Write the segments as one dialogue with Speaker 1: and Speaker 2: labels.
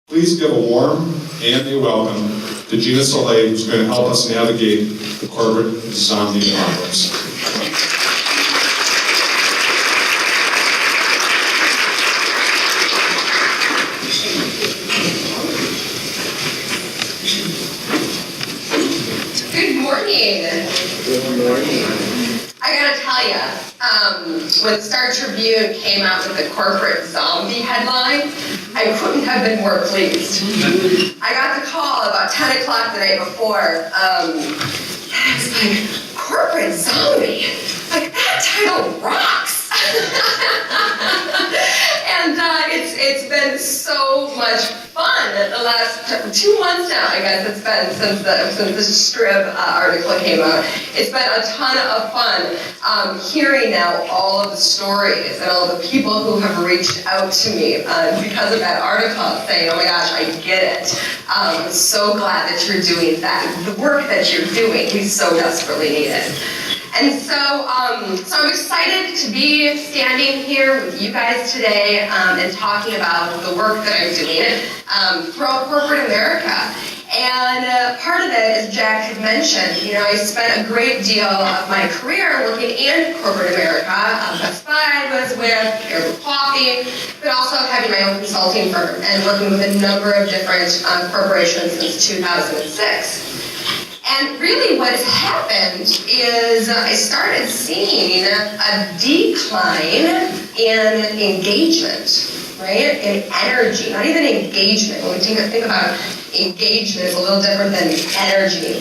Speaker 1: Please give a warm and a welcome to Gina Soleil, who's going to help us navigate the corporate zombie apocalypse.
Speaker 2: Good morning.
Speaker 3: Good morning.
Speaker 2: I gotta tell you, when Star Tribune came out with the corporate zombie headline, I couldn't have been more pleased. I got the call about 10 o'clock the night before, and I was like, corporate zombie? Like, that title rocks! And it's been so much fun the last 2 months now, I guess it's been, since the Strib article came out. It's been a ton of fun hearing now all of the stories and all the people who have reached out to me because of that article, saying, oh my gosh, I get it. I'm so glad that you're doing that. The work that you're doing, we so desperately need it. And so I'm excited to be standing here with you guys today and talking about the work that I'm doing throughout corporate America. And part of it, as Jack had mentioned, I spent a great deal of my career working in corporate America. Best Buy I was with, Caribou Coffee, but also having my own consulting firm and working with a number of different corporations since 2006. And really what has happened is I started seeing a decline in engagement, right? In energy, not even engagement. When we think about engagement, it's a little different than energy.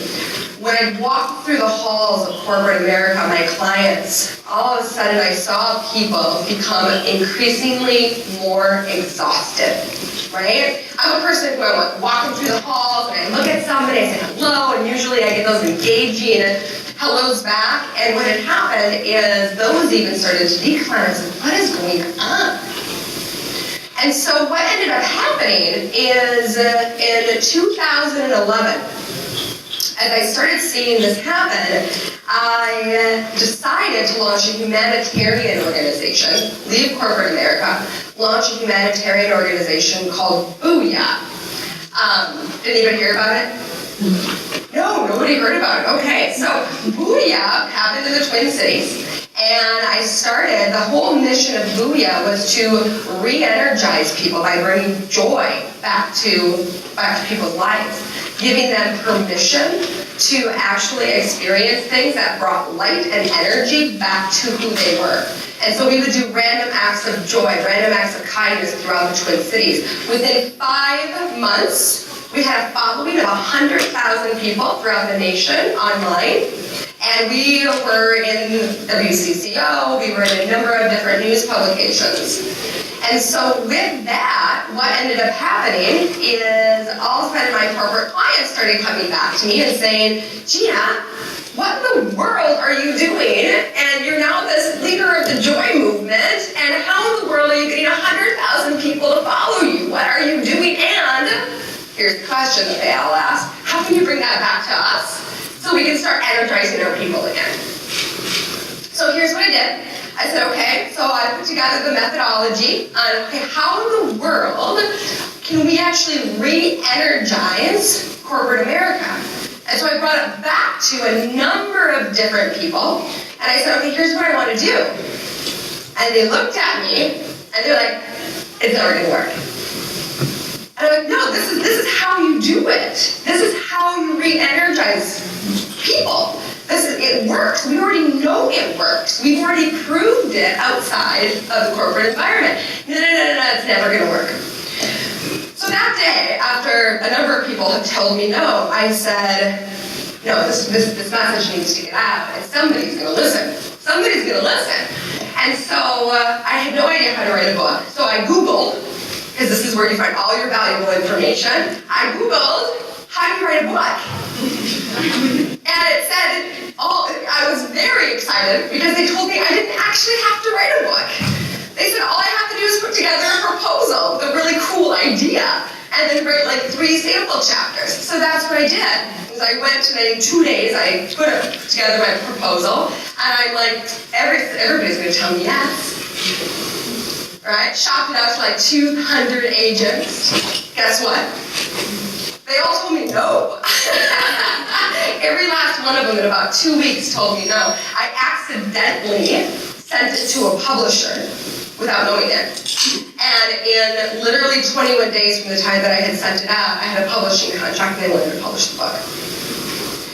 Speaker 2: When I walked through the halls of corporate America, my clients, all of a sudden I saw people become increasingly more exhausted, right? I'm a person who I'm walking through the halls and I look at somebody, I say hello, and usually I get those engaging hellos back. And what had happened is those even started to decline. I was like, what is going on? And so what ended up happening is in 2011, as I started seeing this happen, I decided to launch a humanitarian organization, leave corporate America, launch a humanitarian organization called Booyah. Did anybody hear about it? No, nobody heard about it. Okay, so Booyah happened in the Twin Cities. And I started, the whole mission of Booyah was to re-energize people by bringing joy back to people's lives, giving them permission to actually experience things that brought light and energy back to who they were. And so we would do random acts of joy, random acts of kindness throughout the Twin Cities. Within 5 months, we had a following of 100,000 people throughout the nation online. And we were in WCCO, we were in a number of different news publications. And so with that, what ended up happening is all of a sudden my corporate clients started coming back to me and saying, Gina, what in the world are you doing? And you're now this leader of the joy movement, and how in the world are you getting 100,000 people to follow you? What are you doing? And here's the question that they all ask, how can you bring that back to us so we can start energizing our people again? So here's what I did. I said, okay, so I put together the methodology on, okay, how in the world can we actually re-energize corporate America? And so I brought it back to a number of different people, and I said, okay, here's what I want to do. And they looked at me, and they're like, it's never going to work. And I'm like, no, this is how you do it. This is how you re-energize people. It works. We already know it works. We've already proved it outside of the corporate environment. No, it's never going to work. So that day, after a number of people had told me no, I said, no, this message needs to get out, and somebody's going to listen. Somebody's going to listen. And so I had no idea how to write a book. So I Googled, because this is where you find all your valuable information. I Googled, how do you write a book? And it said, I was very excited because they told me I didn't actually have to write a book. They said all I have to do is put together a proposal with a really cool idea and then write like 3 sample chapters. So that's what I did. I went and in 2 days I put together my proposal, and I'm like, everybody's going to tell me yes. right? Shopped it out to like 200 agents. Guess what? They all told me no. Every last one of them in about 2 weeks told me no. I accidentally sent it to a publisher without knowing it. And in literally 21 days from the time that I had sent it out, I had a publishing contract and they wanted to publish the book.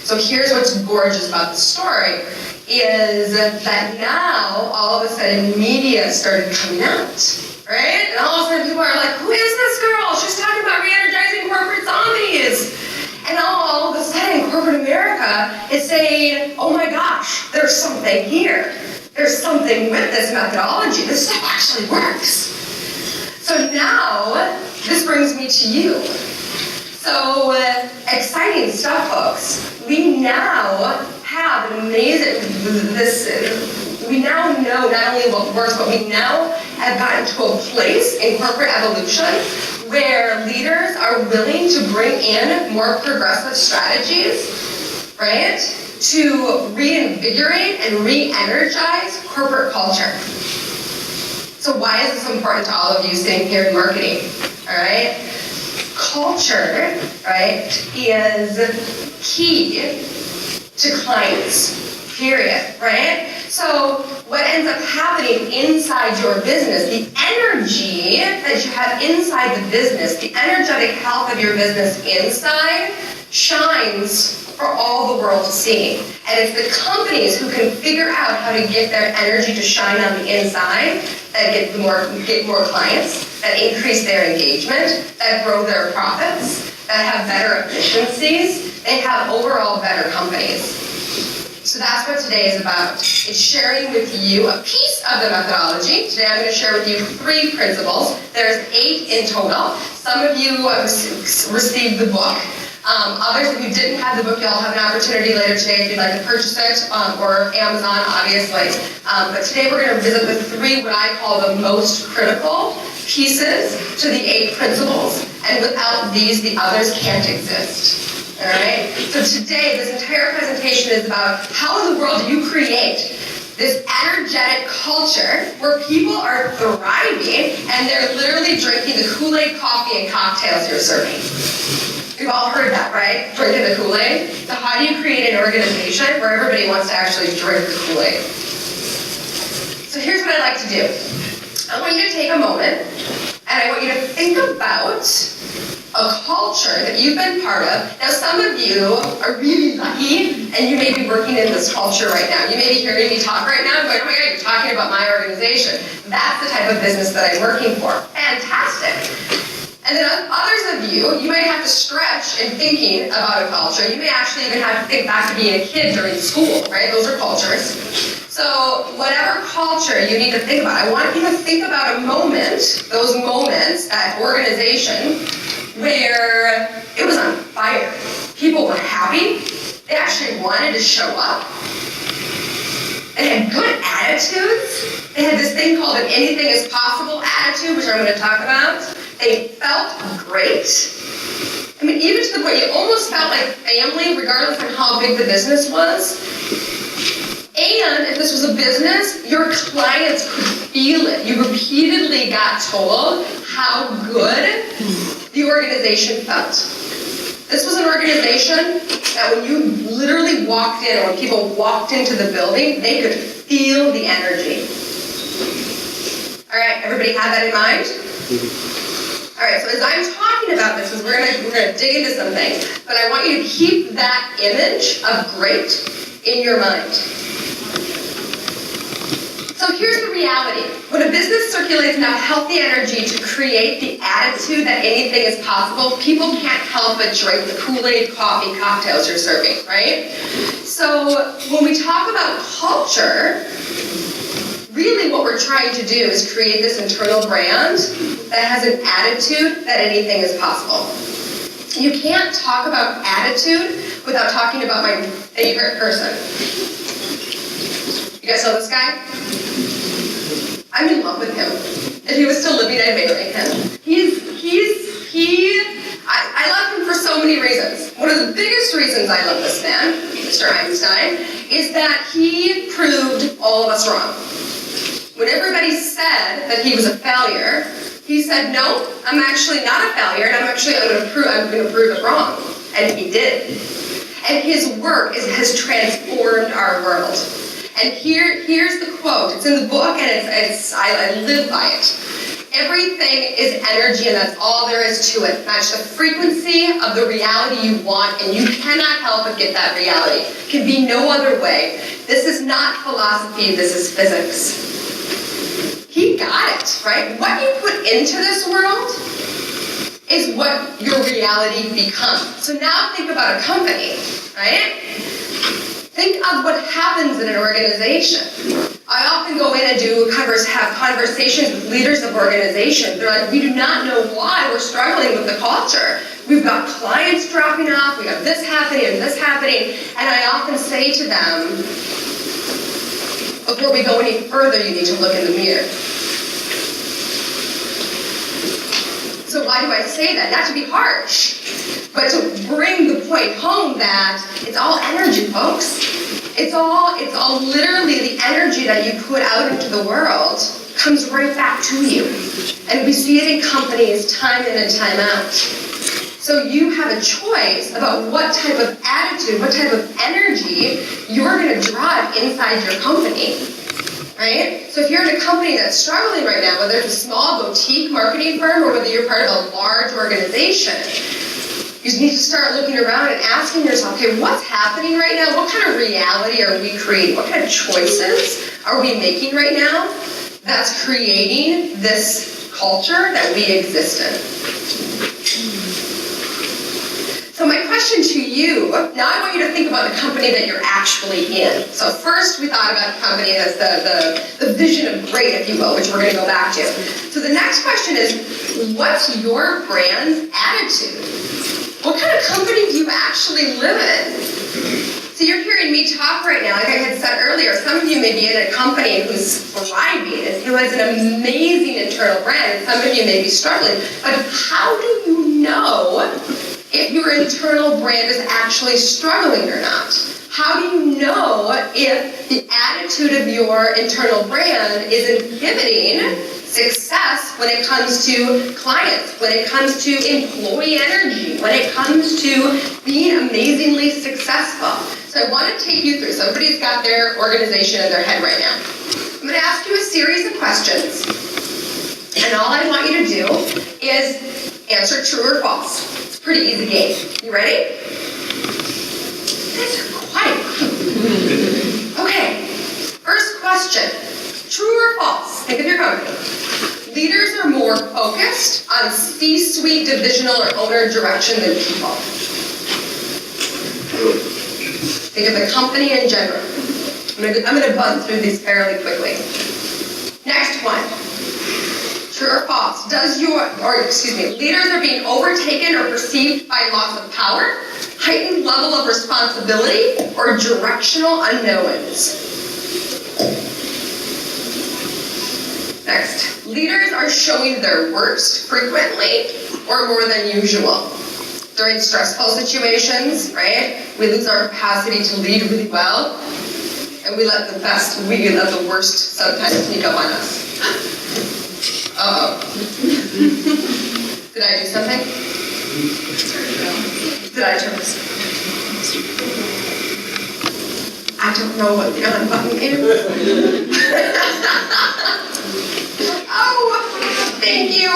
Speaker 2: So here's what's gorgeous about the story, is that now, all of a sudden, media started coming out, right? And all of a sudden people are like, who is this girl? She's talking about re-energizing corporate zombies. And all of a sudden, corporate America is saying, oh my gosh, there's something here. There's something with this methodology. This stuff actually works. So now, this brings me to you. So, exciting stuff, folks. We now have an amazing, we now know not only what works, but we now have gotten to a place in corporate evolution where leaders are willing to bring in more progressive strategies, right, to reinvigorate and re-energize corporate culture. So why is this important to all of you sitting here in marketing, all right? Culture, right, is key to clients, period, right? So what ends up happening inside your business, the energy that you have inside the business, the energetic health of your business inside shines for all the world to see. And it's the companies who can figure out how to get their energy to shine on the inside that get more clients, that increase their engagement, that grow their profits, that have better efficiencies, they have overall better companies. So that's what today is about. It's sharing with you a piece of the methodology. Today I'm going to share with you 3 principles. There's 8 in total. Some of you received the book. Others, if you didn't have the book, you'll have an opportunity later today if you'd like to purchase it, or Amazon, obviously. But today we're going to visit the 3 what I call the most critical pieces to the 8 principles. And without these, the others can't exist. All right? So today, this entire presentation is about how in the world do you create this energetic culture where people are thriving and they're literally drinking the Kool-Aid coffee and cocktails you're serving. We've all heard that, right? Drinking the Kool-Aid. So how do you create an organization where everybody wants to actually drink the Kool-Aid? So here's what I like to do. I want you to take a moment and I want you to think about a culture that you've been part of. Now, some of you are really lucky, and you may be working in this culture right now. You may be hearing me talk right now, and going, oh my God, you're talking about my organization. That's the type of business that I'm working for. Fantastic. And then others of you, you might have to stretch in thinking about a culture. You may actually even have to think back to being a kid during school, right? Those are cultures. So whatever culture you need to think about, I want you to think about a moment, those moments, that organization, where it was on fire. People were happy. They actually wanted to show up. They had good attitudes. They had this thing called an anything is possible attitude, which I'm going to talk about. They felt great. I mean, even to the point you almost felt like family, regardless of how big the business was. And if this was a business, your clients could feel it. You repeatedly got told how good the organization felt. This was an organization that when you literally walked in, or when people walked into the building, they could feel the energy. All right, everybody have that in mind? All right, so as I'm talking about this, we're gonna dig into some things, but I want you to keep that image of great in your mind. So here's the reality. When a business circulates enough healthy energy to create the attitude that anything is possible, people can't help but drink the Kool-Aid coffee cocktails you're serving, right? So when we talk about culture, really what we're trying to do is create this internal brand that has an attitude that anything is possible. You can't talk about attitude without talking about my favorite person. You guys know this guy? I'm in love with him. If he was still living, I'd marry him. I love him for so many reasons. One of the biggest reasons I love this man, Mr. Einstein, is that he proved all of us wrong. When everybody said that he was a failure, he said, no, I'm actually not a failure, and I'm going to prove it wrong. And he did. And his work has transformed our world. And here's the quote. It's in the book, and I live by it. Everything is energy, and that's all there is to it. Match the frequency of the reality you want, and you cannot help but get that reality. It can be no other way. This is not philosophy, this is physics. He got it, right? What you put into this world is what your reality becomes. So now think about a company, right? Think of what happens in an organization. I often go in and have conversations with leaders of organizations. They're like, we do not know why we're struggling with the culture. We've got clients dropping off, we have this happening and this happening. And I often say to them, before we go any further, you need to look in the mirror. So why do I say that? Not to be harsh, but to bring the point home that it's all energy, folks. It's all literally the energy that you put out into the world comes right back to you. And we see it in companies time in and time out. So you have a choice about what type of attitude, what type of energy you're going to drive inside your company. Right? So if you're in a company that's struggling right now, whether it's a small boutique marketing firm or whether you're part of a large organization, you need to start looking around and asking yourself, okay, what's happening right now? What kind of reality are we creating? What kind of choices are we making right now that's creating this culture that we exist in? So my question to you, now I want you to think about the company that you're actually in. So first we thought about a company as the vision of great, if you will, which we're going to go back to. So the next question is, what's your brand's attitude? What kind of company do you actually live in? So you're hearing me talk right now, like I had said earlier, some of you may be in a company who's thriving, who has an amazing internal brand, and some of you may be struggling. But how do you know if your internal brand is actually struggling or not? How do you know if the attitude of your internal brand is inhibiting success when it comes to clients, when it comes to employee energy, when it comes to being amazingly successful? So I want to take you through, so everybody's got their organization in their head right now. I'm going to ask you a series of questions, and all I want you to do is answer true or false. Pretty easy game. You ready? Guys are quiet. Okay. First question. True or false? Think of your company. Leaders are more focused on C-suite divisional or owner direction than people. Think of the company in general. I'm going to buzz through these fairly quickly. Next one. True or false? Leaders are being overtaken or perceived by loss of power, heightened level of responsibility, or directional unknowns. Next, leaders are showing their worst frequently or more than usual. During stressful situations, right, we lose our capacity to lead really well, and we let the worst sometimes sneak up on us. Uh-oh. Did I do something? Did I turn this? I don't know what the on button is. Oh, thank you.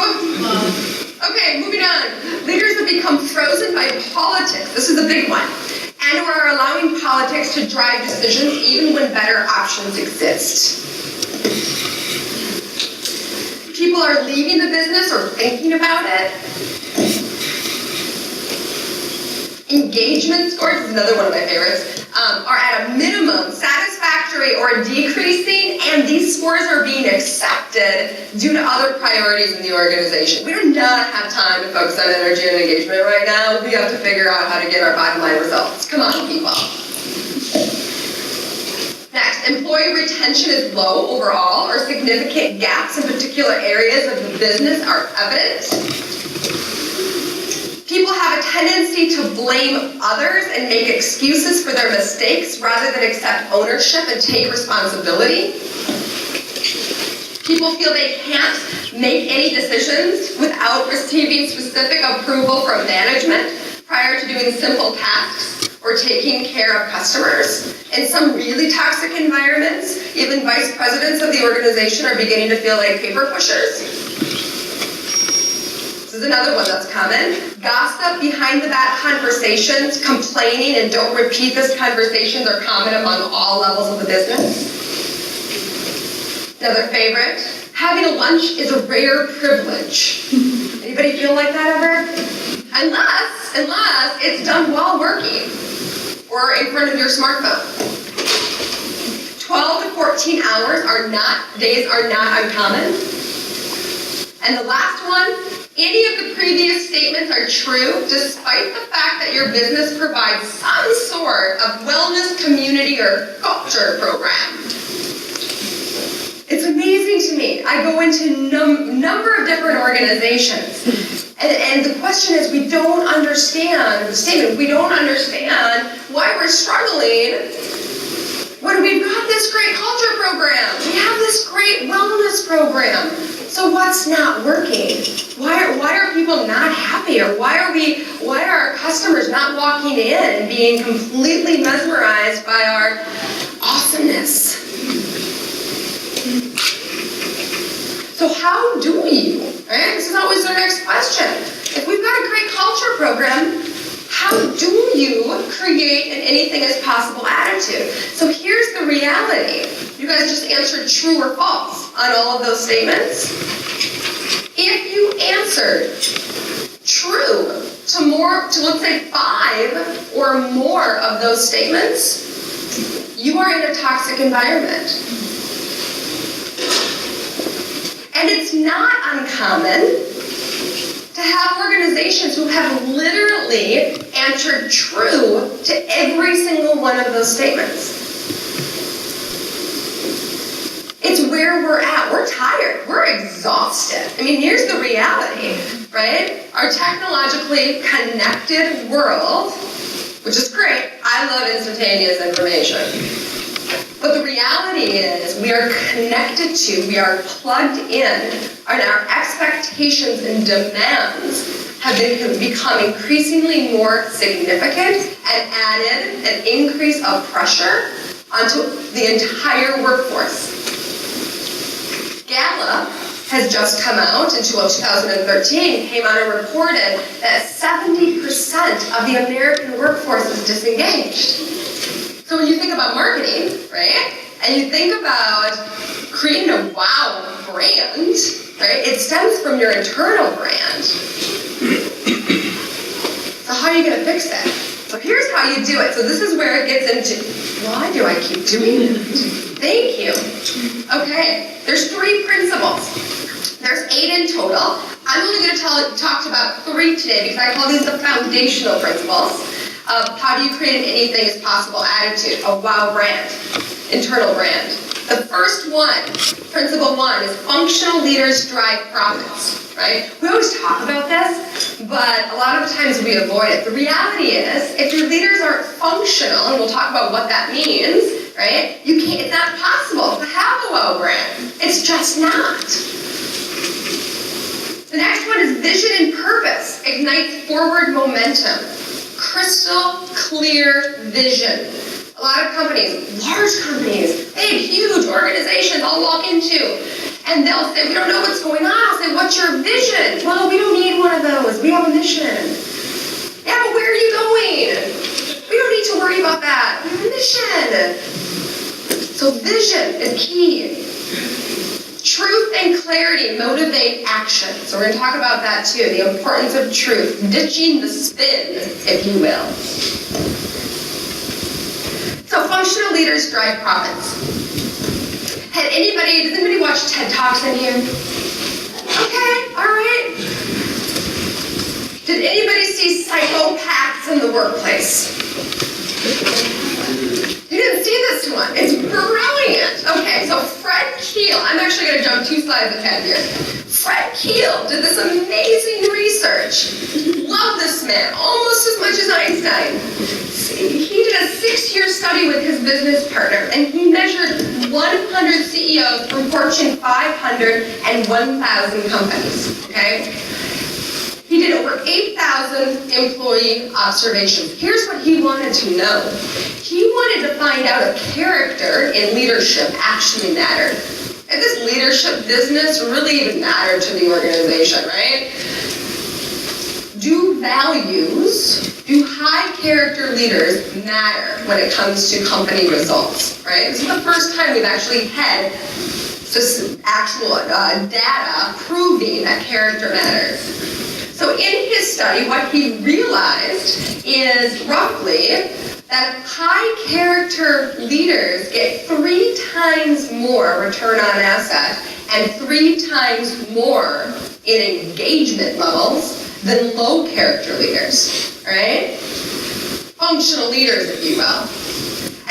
Speaker 2: Okay, moving on. Leaders have become frozen by politics. This is a big one. And are allowing politics to drive decisions even when better options exist. People are leaving the business or thinking about it. Engagement scores is another one of my favorites. Are at a minimum satisfactory or decreasing, and these scores are being accepted due to other priorities in the organization. We do not have time to focus on energy and engagement right now. We have to figure out how to get our bottom line results. Come on, people. Next, employee retention is low overall, or significant gaps in particular areas of the business are evident. People have a tendency to blame others and make excuses for their mistakes rather than accept ownership and take responsibility. People feel they can't make any decisions without receiving specific approval from management prior to doing simple tasks or taking care of customers. In some really toxic environments, even vice presidents of the organization are beginning to feel like paper pushers. This is another one that's common. Gossip, behind the back conversations, complaining and don't repeat this conversations are common among all levels of the business. Another favorite, having a lunch is a rare privilege. Anybody feel like that ever? Unless it's done while working or in front of your smartphone. 12 to 14 days are not uncommon. And the last one, any of the previous statements are true despite the fact that your business provides some sort of wellness, community, or culture program. It's amazing to me. I go into number of different organizations, and the question is, we don't understand the statement. We don't understand why we're struggling when we've got this great culture program. We have this great wellness program. So what's not working? Why are people not happy? Or why are our customers not walking in and being completely mesmerized by our awesomeness? So how do you, right? This is always our next question. If we've got a great culture program, how do you create an anything is possible attitude? So here's the reality. You guys just answered true or false on all of those statements. If you answered true to let's say 5 or more of those statements, you are in a toxic environment. And it's not uncommon to have organizations who have literally answered true to every single one of those statements. It's where we're at. We're tired. We're exhausted. I mean, here's the reality, right? Our technologically connected world, which is great. I love instantaneous information. But the reality is we are connected to, we are plugged in, and our expectations and demands have become increasingly more significant and added an increase of pressure onto the entire workforce. Gallup has just come out in 2013, came out and reported that 70% of the American workforce is disengaged. So when you think about marketing, right, and you think about creating a wow brand, right, it stems from your internal brand. So how are you going to fix that? So here's how you do it. So this is where it gets into, why do I keep doing it? Thank you. Okay, there's 3 principles. There's 8 in total. I'm only going to talk about 3 today because I call these the foundational principles of how do you create an anything is possible attitude, a wow brand, internal brand. The first one, principle 1, is functional leaders drive profits, right? We always talk about this, but a lot of times we avoid it. The reality is, if your leaders aren't functional, and we'll talk about what that means, right? It's not possible to have a wow brand. It's just not. The next one is vision and purpose ignites forward momentum. Crystal clear vision. A lot of companies, large companies, they have huge organizations I'll walk into, and they'll say, we don't know what's going on. I'll say, what's your vision? Well, we don't need one of those. We have a mission. Yeah, but where are you going? We don't need to worry about that. We have a mission. So vision is key. Truth and clarity motivate action. So we're going to talk about that too, the importance of truth, ditching the spin, if you will. So functional leaders drive profits. Does anybody watch TED Talks in here? Okay, all right. Did anybody see psychopaths in the workplace? You didn't see this one. It's brilliant. Okay, so Fred Keel. I'm actually going to jump 2 slides ahead here. Fred Keel did this amazing research. Love this man, almost as much as Einstein. He did a 6-year study with his business partner, and he measured 100 CEOs from Fortune 500 and 1,000 companies, okay? He did over 8,000 employee observations. Here's what he wanted to know. He wanted to find out if character in leadership actually mattered. If this leadership business really even mattered to the organization, right? Do high character leaders matter when it comes to company results, right? This is the first time we've actually had actual data proving that character matters. So in his study, what he realized is roughly that high character leaders get 3 times more return on asset and 3 times more in engagement levels than low character leaders, right? Functional leaders, if you will.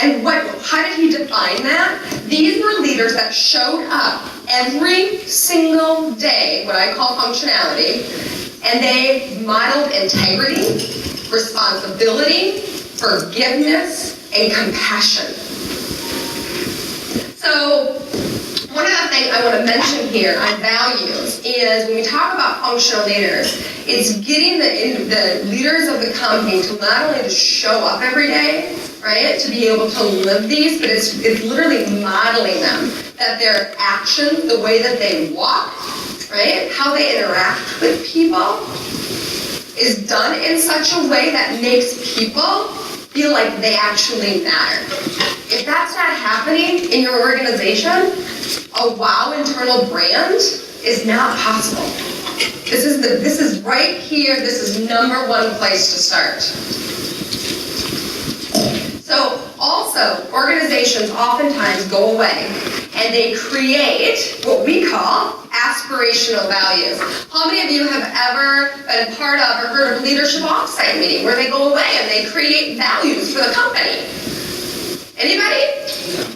Speaker 2: And how did he define that? These were leaders that showed up every single day, what I call functionality, and they modeled integrity, responsibility, forgiveness, and compassion. So, one of the things I want to mention here on values is when we talk about functional leaders, it's getting the leaders of the company to not only just show up every day, right, to be able to live these, but it's literally modeling them, that their actions, the way that they walk, right, how they interact with people is done in such a way that makes people feel like they actually matter. If that's not happening in your organization, a wow internal brand is not possible. This is right here, this is number one place to start. So also, organizations oftentimes go away and they create what we call aspirational values. How many of you have ever been part of or heard of a leadership offsite meeting where they go away and they create values for the company? Anybody?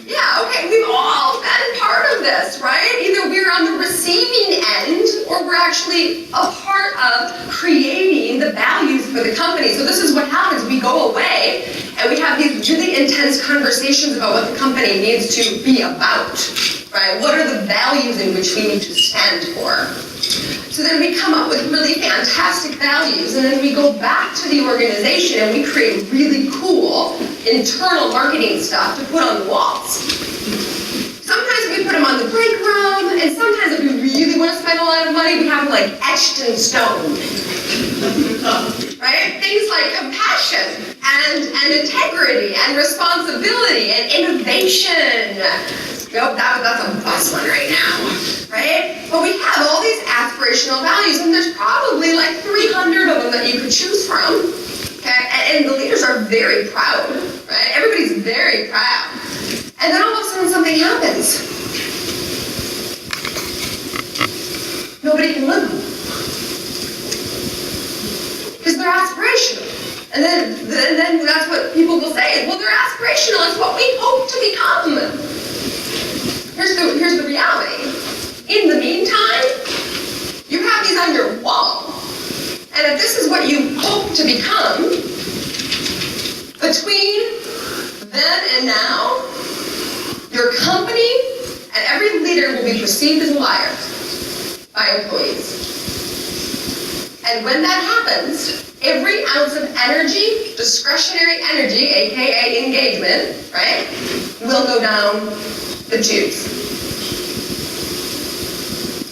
Speaker 2: Yeah, okay, we've all been part of this, right? Either we're on the receiving end or we're actually a part of creating the values for the company. So this is what happens. We go away and we have these really intense conversations about what the company needs to be about, right? What are the values in which we need to stand for? So then we come up with really fantastic values, and then we go back to the organization and we create really cool internal marketing stuff to put on the walls. Sometimes we put them on the break room, and sometimes if we really want to spend a lot of money, we have them like etched in stone. Right? Things like compassion and integrity and responsibility and innovation. Nope, that's a buzz one right now, right? But we have all these aspirational values, and there's probably like 300 of them that you could choose from, okay? And the leaders are very proud, right? Everybody's very proud. And then all of a sudden something happens. Nobody can live them. Because they're aspirational. And then that's what people will say, well, they're aspirational, it's what we hope to become. Here's the reality. In the meantime, you have these on your wall. And if this is what you hope to become, between then and now, your company and every leader will be perceived as a liar by employees. And when that happens, every ounce of energy, discretionary energy, aka engagement, right, will go down the tubes.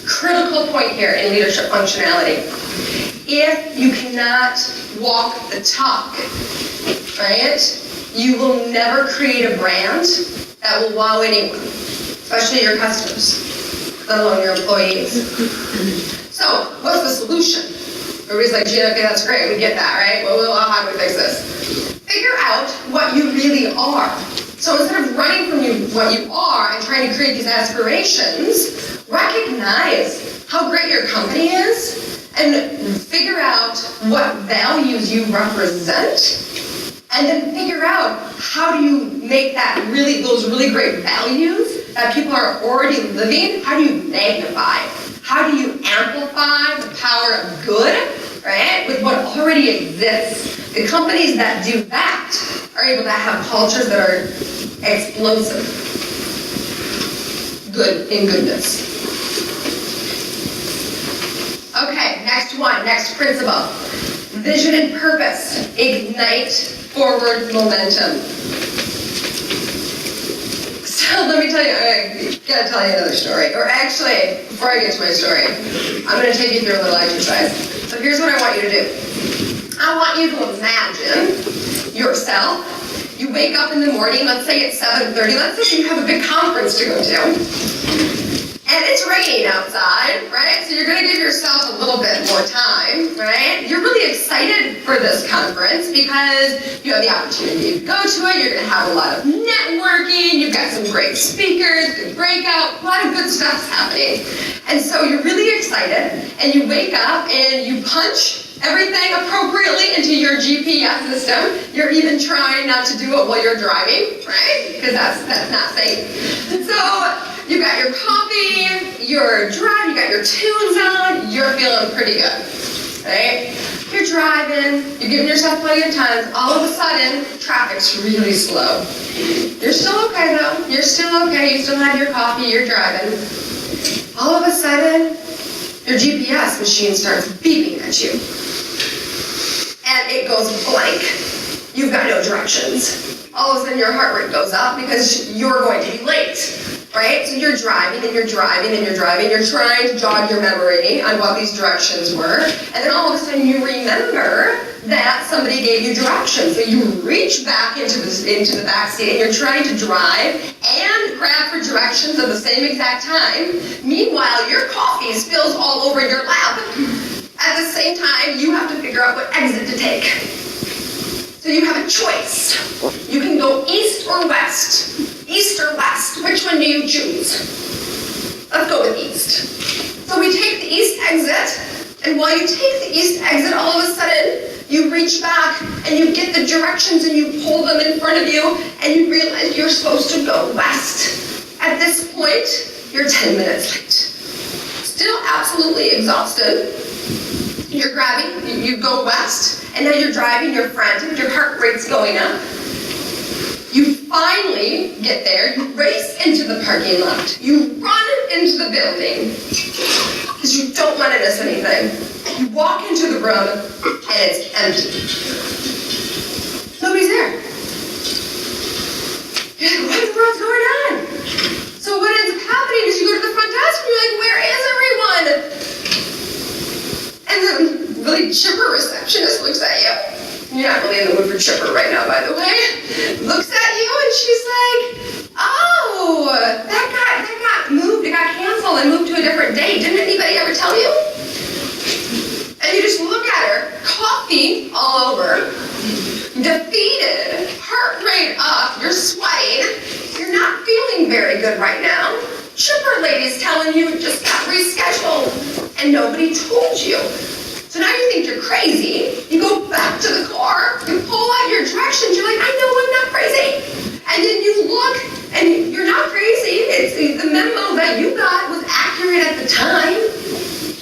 Speaker 2: Critical point here in leadership functionality. If you cannot walk the talk, right, you will never create a brand that will wow anyone, especially your customers, let alone your employees. So, what's the solution? Everybody's like, Gina, okay, that's great, we get that, right? Well, how do we fix this? Figure out what you really are. So instead of running from what you are and trying to create these aspirations, recognize how great your company is and figure out what values you represent, and then figure out how do you make those really great values that people are already living, how do you magnify? How do you amplify the power of good, right, with what already exists? The companies that do that are able to have cultures that are explosive. Good in goodness. Okay, next one, next principle. Vision and purpose ignite forward momentum. So let me tell you, I gotta tell you another story. Or actually, before I get to my story, I'm gonna take you through a little exercise. So here's what I want you to do. I want you to imagine yourself. You wake up in the morning, let's say it's 7:30, let's say you have a big conference to go to. And it's raining outside, right? So you're going to give yourself a little bit more time, right? You're really excited for this conference because you have the opportunity to go to it. You're going to have a lot of networking. You've got some great speakers, good breakout, a lot of good stuff's happening. And so you're really excited, and you wake up and you punch everything appropriately into your GPS system. You're even trying not to do it while you're driving, right? Because that's not safe. So you got your coffee, you're driving, you got your tunes on, you're feeling pretty good, right? You're driving, you're giving yourself plenty of time, all of a sudden, traffic's really slow. You're still okay though, you're still okay, you still have your coffee, you're driving. All of a sudden, your GPS machine starts beeping at you. And it goes blank. You've got no directions. All of a sudden your heart rate goes up because you're going to be late. Right? So you're driving and you're driving and you're driving. You're trying to jog your memory on what these directions were. And then all of a sudden you remember that somebody gave you directions. So you reach back into the back seat and you're trying to drive and grab for directions at the same exact time. Meanwhile, your coffee spills all over your lap. At the same time, you have to figure out what exit to take. So you have a choice. You can go east or west. East or west, which one do you choose? Let's go with east. So we take the east exit, and while you take the east exit, all of a sudden, you reach back and you get the directions and you pull them in front of you, and you realize you're supposed to go west. At this point, you're 10 minutes late. Still absolutely exhausted. You're grabbing, you go west, and now you're driving, you're frantic, your heart rate's going up. You finally get there, you race into the parking lot, you run into the building, because you don't want to miss anything. You walk into the room, and it's empty. Nobody's there. You're like, what in the world's going on? So what ends up happening is you go to the front desk, and you're like, where is everyone? And the really chipper receptionist looks at you. You're not really in the mood for chipper right now, by the way. Looks at you and she's like, oh, that got moved, it got canceled and moved to a different date. Didn't anybody ever tell you? And you just look at her, coffee all over, defeated, heart rate up, you're sweating, you're not feeling very good right now. Chipper lady's telling you it just got rescheduled and nobody told you. So now you think you're crazy, you go back to the car, you pull out your directions, you're like, I know I'm not crazy. And then you look, and you're not crazy, the memo that you got was accurate at the time,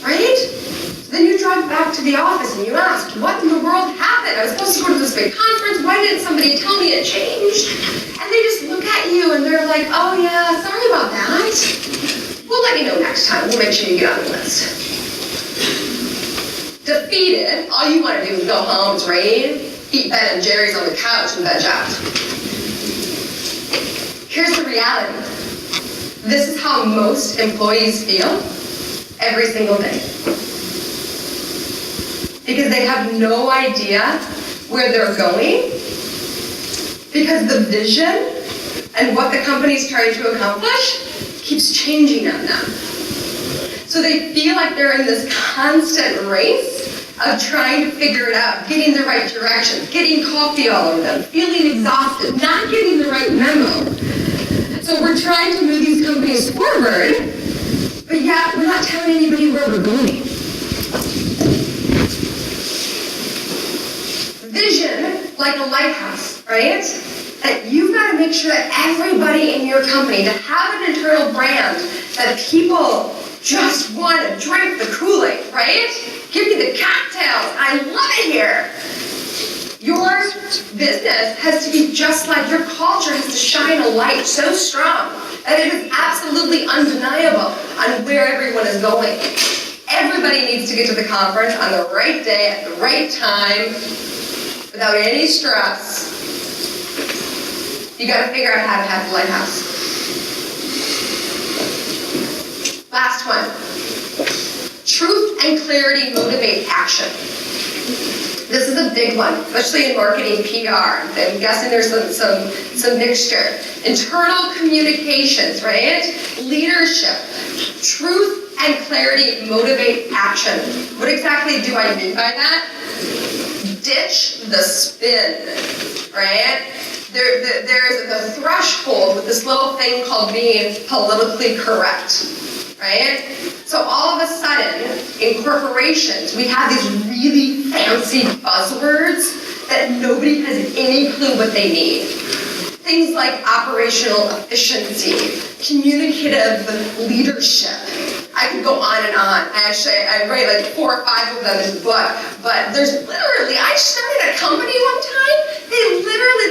Speaker 2: right? So then you drive back to the office and you ask, what in the world happened? I was supposed to go to this big conference, why didn't somebody tell me it changed? And they just look at you and they're like, oh yeah, sorry about that. We'll let you know next time, we'll make sure you get on the list. Defeated, all you want to do is go home, it's raining, eat Ben and Jerry's on the couch and veg out. Here's the reality. This is how most employees feel every single day. Because they have no idea where they're going, because the vision and what the company's trying to accomplish keeps changing on them. So they feel like they're in this constant race of trying to figure it out, getting the right direction, getting coffee all over them, feeling exhausted, not getting the right memo. So we're trying to move these companies forward, but yet we're not telling anybody where we're going. Vision, like a lighthouse, right? That you've got to make sure that everybody in your company, to have an internal brand that people just want to drink the Kool-Aid, right? Give me the cocktails. I love it here. Your business has to be just like your culture has to shine a light so strong that it is absolutely undeniable on where everyone is going. Everybody needs to get to the conference on the right day at the right time without any stress. You got to figure out how to have the lighthouse. Last one. Truth and clarity motivate action. This is a big one, especially in marketing PR. I'm guessing there's some mixture. Internal communications, right? Leadership. Truth and clarity motivate action. What exactly do I mean by that? Ditch the spin, right? There's a threshold with this little thing called being politically correct, right? So all of a sudden, in corporations, we have these really fancy buzzwords that nobody has any clue what they need. Things like operational efficiency, communicative leadership. I could go on and on. I write like 4 or 5 of them in the book, but there's literally, I started a company one time,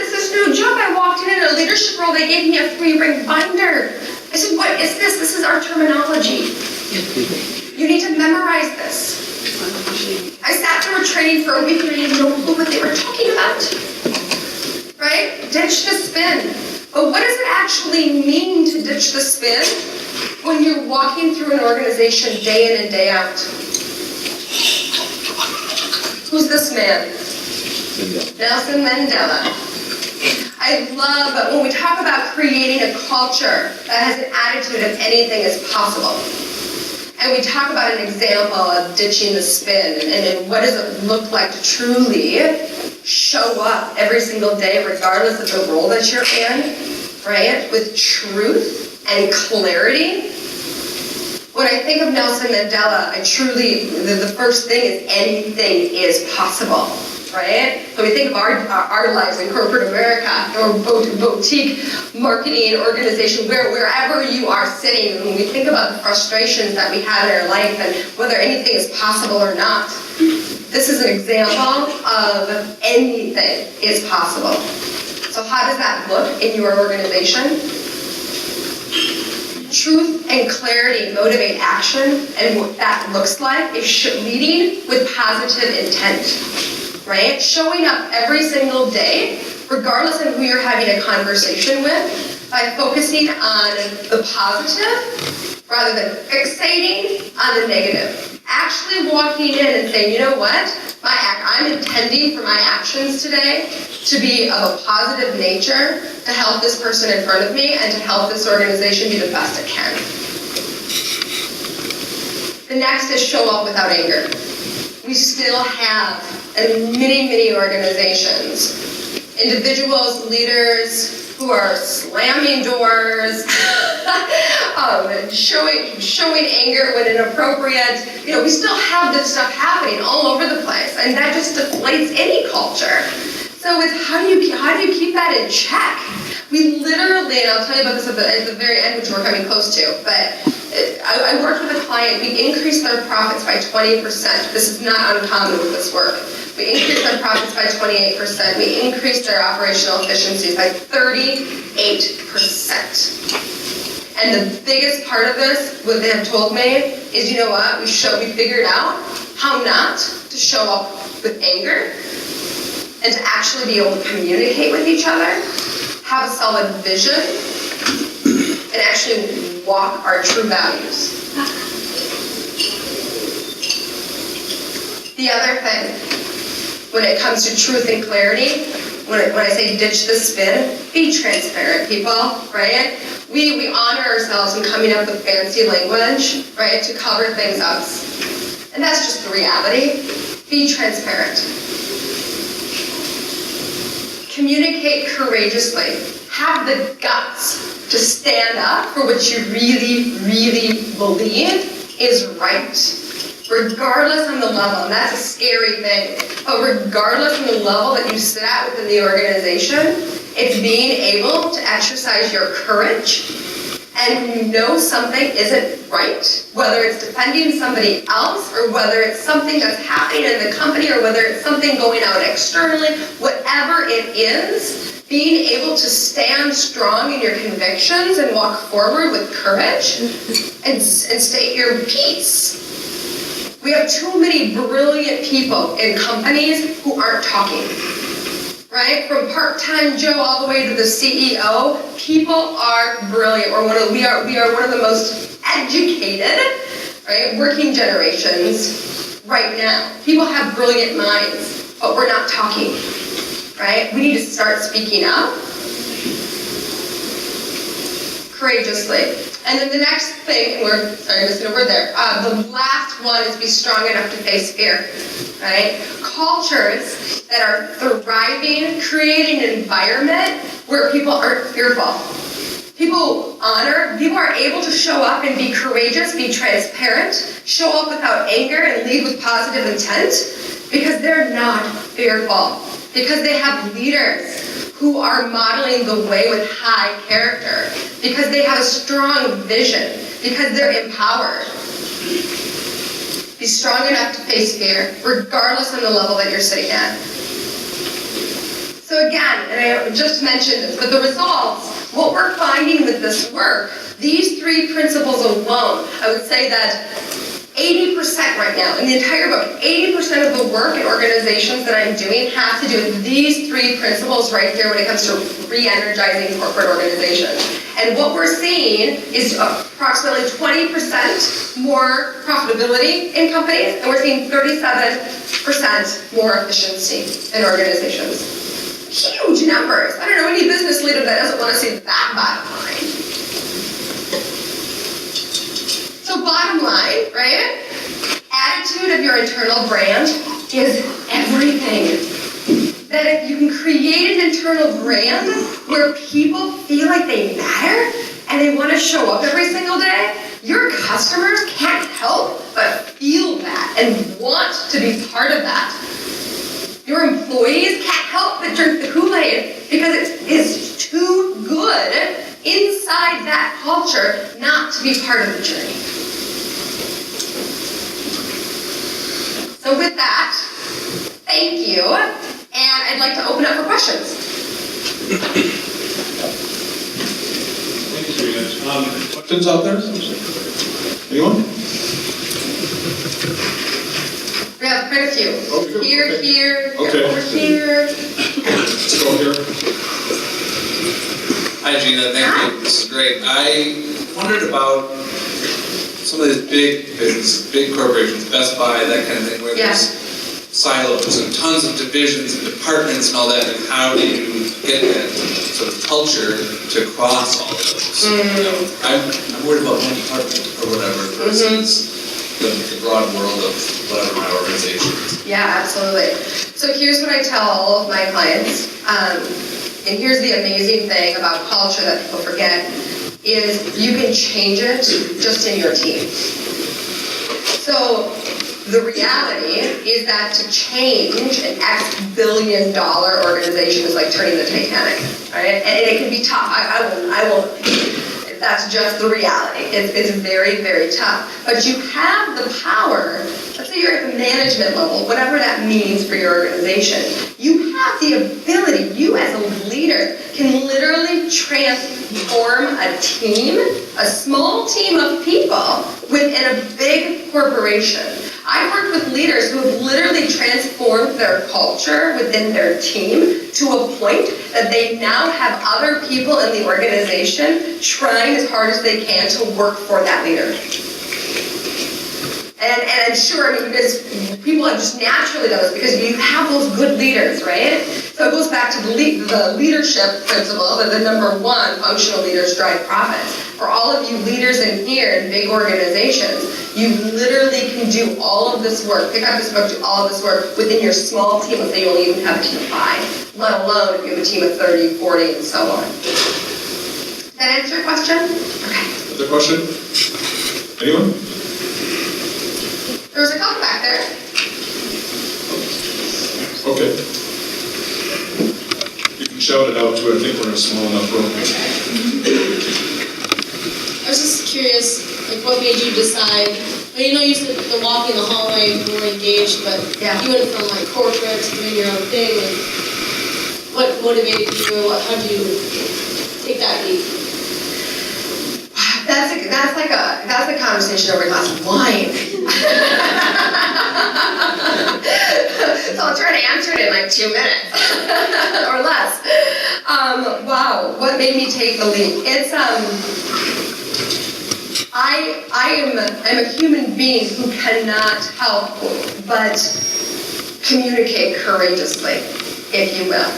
Speaker 2: this is no joke, I walked in a leadership role, they gave me a free ring binder. I said, what is this? This is our terminology. You need to memorize this. I sat through a training for a week and I had no clue what they were talking about. Right? Ditch the spin. But what does it actually mean to ditch the spin when you're walking through an organization day in and day out? Who's this man? Nelson Mandela. I love when we talk about creating a culture that has an attitude of anything is possible. And we talk about an example of ditching the spin and what does it look like to truly show up every single day regardless of the role that you're in, right? With truth and clarity. When I think of Nelson Mandela, the first thing is anything is possible. Right? So we think of our lives in corporate America or boutique marketing organization, wherever you are sitting, when we think about the frustrations that we have in our life and whether anything is possible or not, this is an example of anything is possible. So how does that look in your organization? Truth and clarity motivate action, and what that looks like is leading with positive intent. Right? Showing up every single day, regardless of who you're having a conversation with, by focusing on the positive rather than fixating on the negative. Actually walking in and saying, you know what? I'm intending for my actions today to be of a positive nature, to help this person in front of me, and to help this organization be the best it can. The next is show up without anger. We still have, in many organizations, individuals, leaders who are slamming doors, showing anger when inappropriate. We still have this stuff happening all over the place, and that just deflates any culture. So it's how do you keep that in check? We literally, and I'll tell you about this at the very end, which we're coming close to, but I worked with a client. We increased their profits by 20%. This is not uncommon with this work. We increased their profits by 28%. We increased their operational efficiencies by 38%. And the biggest part of this, what they have told me, is you know what? We figured out how not to show up with anger and to actually be able to communicate with each other, have a solid vision, and actually walk our true values. The other thing, when it comes to truth and clarity, when I say ditch the spin, be transparent, people, right? We honor ourselves in coming up with fancy language, right, to cover things up. And that's just the reality. Be transparent. Communicate courageously. Have the guts to stand up for what you really believe is right. Regardless on the level, and that's a scary thing, but regardless on the level that you sit at within the organization, it's being able to exercise your courage And when you know something isn't right, whether it's defending somebody else, or whether it's something that's happening in the company, or whether it's something going out externally, whatever it is, being able to stand strong in your convictions and walk forward with courage and state your piece. We have too many brilliant people in companies who aren't talking. Right? From part-time Joe all the way to the CEO, people are brilliant. We are one of the most educated, right, working generations right now. People have brilliant minds, but we're not talking. Right? We need to start speaking up courageously. And then the next thing, I'm just gonna word there. The last one is be strong enough to face fear. Right? Cultures that are thriving, creating an environment where people aren't fearful. People are able to show up and be courageous, be transparent, show up without anger, and lead with positive intent because they're not fearful. Because they have leaders who are modeling the way with high character. Because they have a strong vision. Because they're empowered. Be strong enough to face fear, regardless of the level that you're sitting at. So again, and I just mentioned this, but the results, what we're finding with this work, these three principles alone, I would say that 80% right now, in the entire book, 80% of the work in organizations that I'm doing have to do with these three principles right here when it comes to re-energizing corporate organizations. And what we're seeing is approximately 20% more profitability in companies, and we're seeing 37% more efficiency in organizations. Huge numbers. I don't know any business leader that doesn't want to see that bottom line. So bottom line, right? Attitude of your internal brand is everything. That if you can create an internal brand where people feel like they matter and they want to show up every single day, your customers can't help but feel that and want to be part of that. Your employees can't help but drink the Kool-Aid because it is too good inside that culture not to be part of the journey. So with that, thank you, and I'd like to open up for questions.
Speaker 1: Thank you, Gina. Questions out there? Anyone?
Speaker 2: We have quite a few.
Speaker 1: Oh, good.
Speaker 2: Here,
Speaker 1: Okay.
Speaker 2: here,
Speaker 1: Okay.
Speaker 2: over here.
Speaker 1: Let's go here.
Speaker 4: Hi Gina, thank you. This is great. I wondered about some of these big businesses, big corporations, Best Buy, that kind of thing, where there's silos and tons of divisions and departments and all that, and how do you get that sort of culture to cross all of those? You know, I'm worried about one department or whatever versus the broad world of whatever my organization is.
Speaker 2: Yeah, absolutely. So here's what I tell all of my clients, and here's the amazing thing about culture that people forget, is you can change it just in your team. So the reality is that to change an X billion-dollar organization is like turning the Titanic, right? And it can be tough. I won't. That's just the reality. It's very, very tough. But you have the power, let's say you're at the management level, whatever that means for your organization, you have the ability, you as a leader can literally transform a team, a small team of people within a big corporation. I've worked with leaders who have literally transformed their culture within their team to a point that they now have other people in the organization trying as hard as they can to work for that leader. And I'm sure, because people have just naturally done this because you have those good leaders, right? So it goes back to the leadership principle that the number one, functional leaders drive profits. For all of you leaders in here in big organizations, you literally can do all of this work, pick up this book, do all of this work within your small team. Let's say you only even have a team of 5, let alone if you have a team of 30, 40, and so on. Does that answer your question? Okay.
Speaker 1: Other question? Anyone?
Speaker 2: There was a couple back there.
Speaker 1: Okay. You can shout it out too. I think we're in a small enough room.
Speaker 5: curious, like what made you decide, well, you know, you said the walking the hallway, you were engaged, but
Speaker 2: Yeah.
Speaker 5: you went from like corporate to doing your own thing, and what motivated you, how did you take that leap?
Speaker 2: That's a conversation over a glass of wine. So I'll try to answer it in like 2 minutes or less. Wow, what made me take the leap? It's I'm a human being who cannot help but communicate courageously, if you will.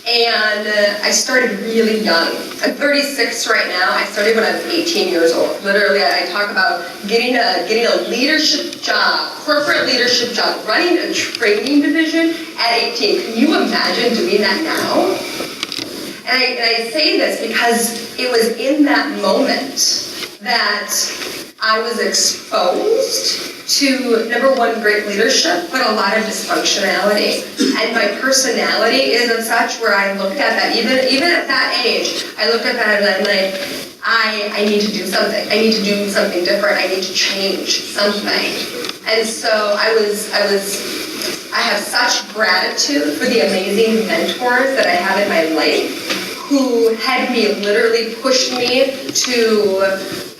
Speaker 2: And I started really young. I'm 36 right now. I started when I was 18 years old. Literally, I talk about getting a leadership job, corporate leadership job, running a training division at 18. Can you imagine doing that now? And I say this because it was in that moment that I was exposed to, number one, great leadership, but a lot of dysfunctionality. And my personality is of such where I looked at that, even at that age, I looked at that and I'm like, I need to do something. I need to do something different. I need to change something. And so I have such gratitude for the amazing mentors that I have in my life who had me literally push me to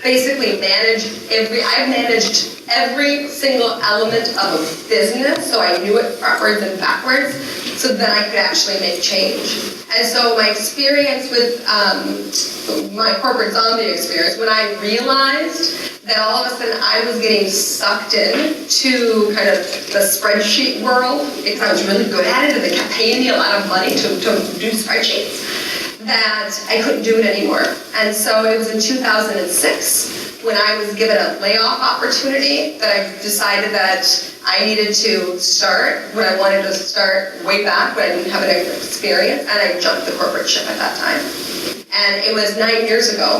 Speaker 2: basically I've managed every single element of a business, so I knew it frontwards and backwards, so that I could actually make change. And so my experience with my corporate zombie experience, when I realized that all of a sudden I was getting sucked in to kind of the spreadsheet world, because I was really good at it and they kept paying me a lot of money to do spreadsheets, that I couldn't do it anymore. And so it was in 2006 when I was given a layoff opportunity that I decided that I needed to start what I wanted to start way back when I didn't have an experience, and I jumped the corporate ship at that time. And it was 9 years ago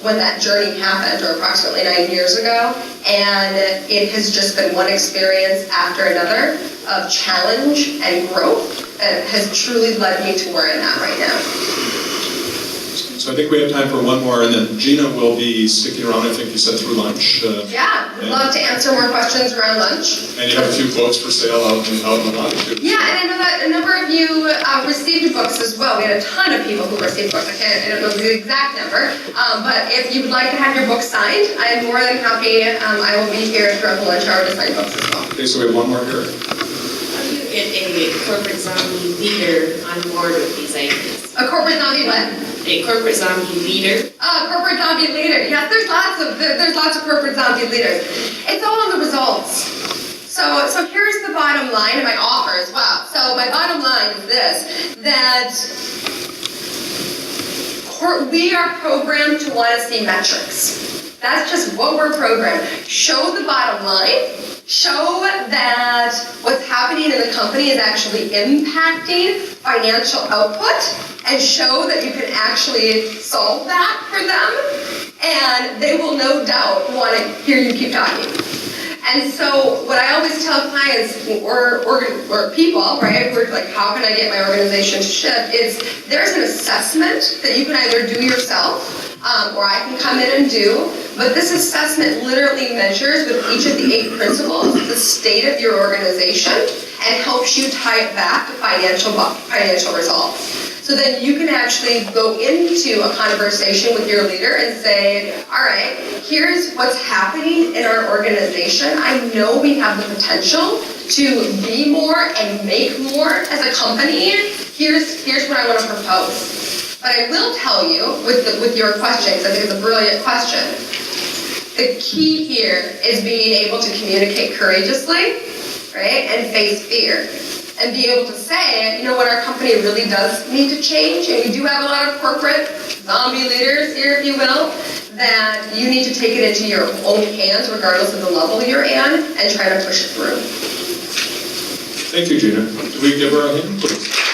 Speaker 2: when that journey happened, or approximately 9 years ago, and it has just been one experience after another of challenge and growth that has truly led me to where I'm at right now.
Speaker 1: So I think we have time for one more, and then Gina will be sticking around, I think you said, through lunch.
Speaker 2: Yeah, would love to answer more questions around lunch.
Speaker 1: And you have a few books for sale out in the lobby, too.
Speaker 2: Yeah, and I know that a number of you received books as well. We had a ton of people who received books. I don't know the exact number, but if you would like to have your book signed, I am more than happy. I will be here throughout the lunch hour to sign books as well.
Speaker 1: Okay, so we have one more here.
Speaker 6: How do you get a corporate zombie leader on board with these ideas?
Speaker 2: A corporate zombie what?
Speaker 6: A corporate zombie leader?
Speaker 2: Corporate zombie leader. Yes, there's lots of corporate zombie leaders. It's all in the results. So here's the bottom line and my offer as well. So my bottom line is this, that we are programmed to want to see metrics. That's just what we're programmed. Show the bottom line. Show that what's happening in the company is actually impacting financial output, and show that you can actually solve that for them, and they will no doubt want to hear you keep talking. And so what I always tell clients or people, right, we're like, how can I get my organization to shift, is there's an assessment that you can either do yourself, or I can come in and do, but this assessment literally measures with each of the 8 principles the state of your organization and helps you tie it back to financial results. So then you can actually go into a conversation with your leader and say, all right, here's what's happening in our organization. I know we have the potential to be more and make more as a company. Here's what I want to propose. But I will tell you, with your question, because I think it's a brilliant question, the key here is being able to communicate courageously, right, and face fear. And be able to say, you know what, our company really does need to change, and we do have a lot of corporate zombie leaders here, if you will, that you need to take it into your own hands, regardless of the level you're in, and try to push it through.
Speaker 1: Thank you, Gina. Do we give her a hand, please?